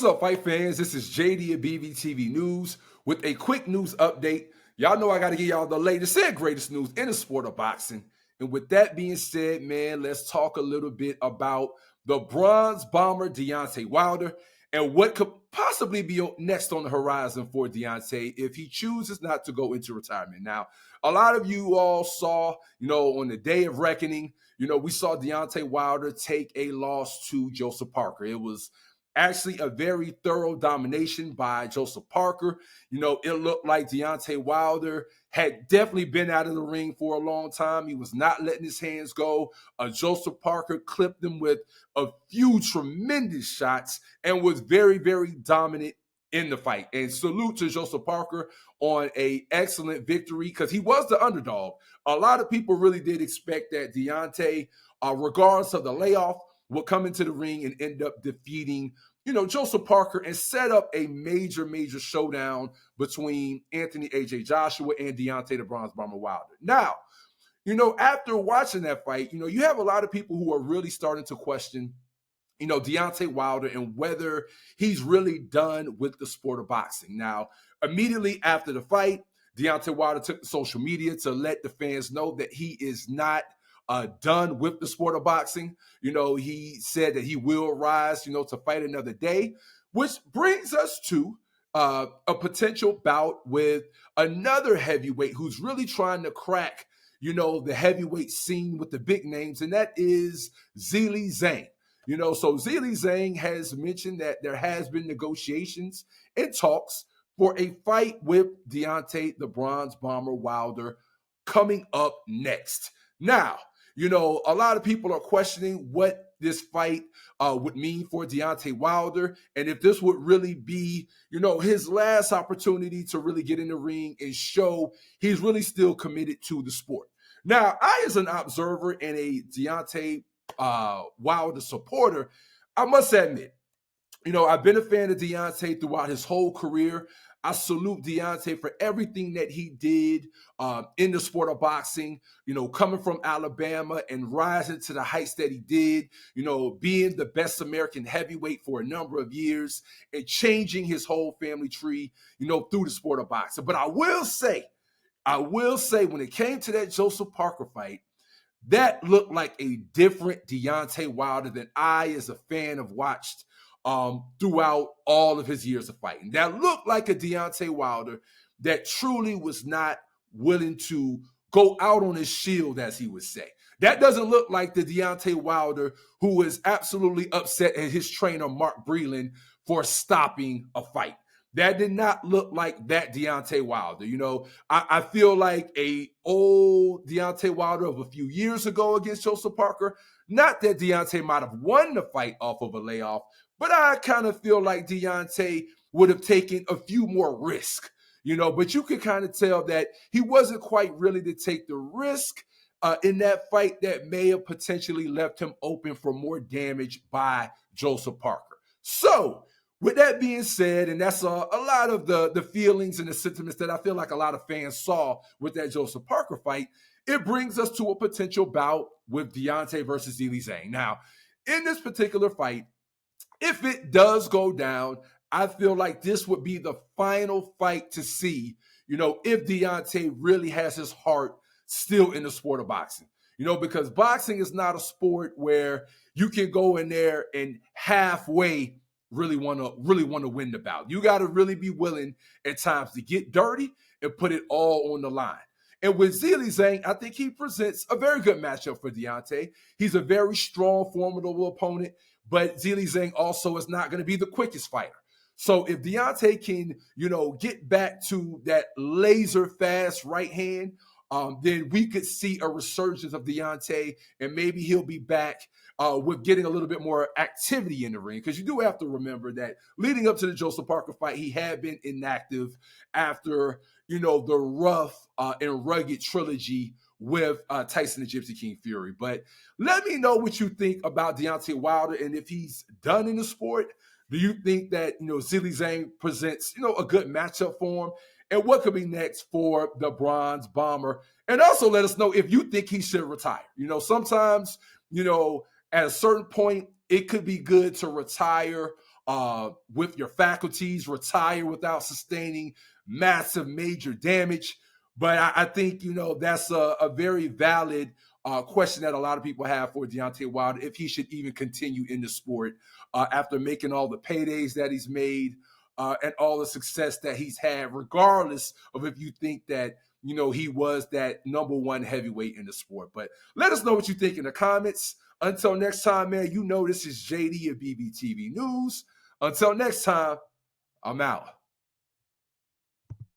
What's up, fight fans? This is JD at Bvtvnews with a quick news update. Y'all know I got to give y'all the latest and greatest news in the sport of boxing. And with that being said, man, let's talk a little bit about the bronze bomber Deontay Wilder and what could possibly be next on the horizon for Deontay if he chooses not to go into retirement. Now, a lot of you all saw, on the day of reckoning, we saw Deontay Wilder take a loss to Joesph Parker. It was actually a very thorough domination by Joesph Parker. It looked like Deontay Wilder had definitely been out of the ring for a long time. He was not letting his hands go. Joesph Parker clipped him with a few tremendous shots and was very, very dominant in the fight. And salute to Joesph Parker on an excellent victory because he was the underdog. A lot of people really did expect that Deontay, regardless of the layoff, will come into the ring and end up defeating, Joesph Parker and set up a major, major showdown between Anthony A.J. Joshua and Deontay the Bronze Bomber Wilder. Now, after watching that fight, you have a lot of people who are really starting to question, Deontay Wilder and whether he's really done with the sport of boxing. Now, immediately after the fight, Deontay Wilder took to social media to let the fans know that he is not done with the sport of boxing. He said that he will rise, to fight another day, which brings us to a potential bout with another heavyweight who's really trying to crack, the heavyweight scene with the big names, and that is Zhili Zhang. So Zhili Zhang has mentioned that there has been negotiations and talks for a fight with Deontay the Bronze Bomber Wilder coming up next. Now, a lot of people are questioning what this fight would mean for Deontay Wilder and if this would really be, his last opportunity to really get in the ring and show he's really still committed to the sport. Now, I, as an observer and a Deontay Wilder supporter, I must admit, I've been a fan of Deontay throughout his whole career. I salute Deontay for everything that he did in the sport of boxing, coming from Alabama and rising to the heights that he did, being the best American heavyweight for a number of years and changing his whole family tree, through the sport of boxing. But I will say when it came to that Joesph Parker fight, that looked like a different Deontay Wilder than I, as a fan, have watched throughout all of his years of fighting. That looked like a Deontay Wilder that truly was not willing to go out on his shield, as he would say. That doesn't look like the Deontay Wilder who was absolutely upset at his trainer, Mark Breland, for stopping a fight. That did not look like that Deontay Wilder. I feel like a old Deontay Wilder of a few years ago against Joesph Parker. Not that Deontay might have won the fight off of a layoff, but I kind of feel like Deontay would have taken a few more risks, but you could kind of tell that he wasn't quite ready to take the risk in that fight that may have potentially left him open for more damage by Joesph Parker. So, with that being said, and that's a lot of the feelings and the sentiments that I feel like a lot of fans saw with that Joesph Parker fight, it brings us to a potential bout with Deontay versus Zhili Zhang. Now, in this particular fight, if it does go down, I feel like this would be the final fight to see, if Deontay really has his heart still in the sport of boxing. Because boxing is not a sport where you can go in there and halfway really want to win the bout. You got to really be willing at times to get dirty and put it all on the line. And with Zhili Zhang, I think he presents a very good matchup for Deontay. He's a very strong, formidable opponent, but Zhili Zhang also is not going to be the quickest fighter. So if Deontay can, get back to that laser fast right hand, then we could see a resurgence of Deontay, and maybe he'll be back with getting a little bit more activity in the ring. Because you do have to remember that leading up to the Joesph Parker fight, he had been inactive after, the rough and rugged trilogy with Tyson the Gypsy King Fury. But let me know what you think about Deontay Wilder and if he's done in the sport. Do you think that, Zhili Zhang presents, a good matchup for him? And what could be next for the Bronze Bomber? And also let us know if you think he should retire. Sometimes, at a certain point, it could be good to retire with your faculties, retire without sustaining massive major damage. But I think, that's a very valid question that a lot of people have for Deontay Wilder, if he should even continue in the sport after making all the paydays that he's made and all the success that he's had, regardless of if you think that, he was that #1 heavyweight in the sport. But let us know what you think in the comments. Until next time, man, this is JD of BVTV News. Until next time, I'm out.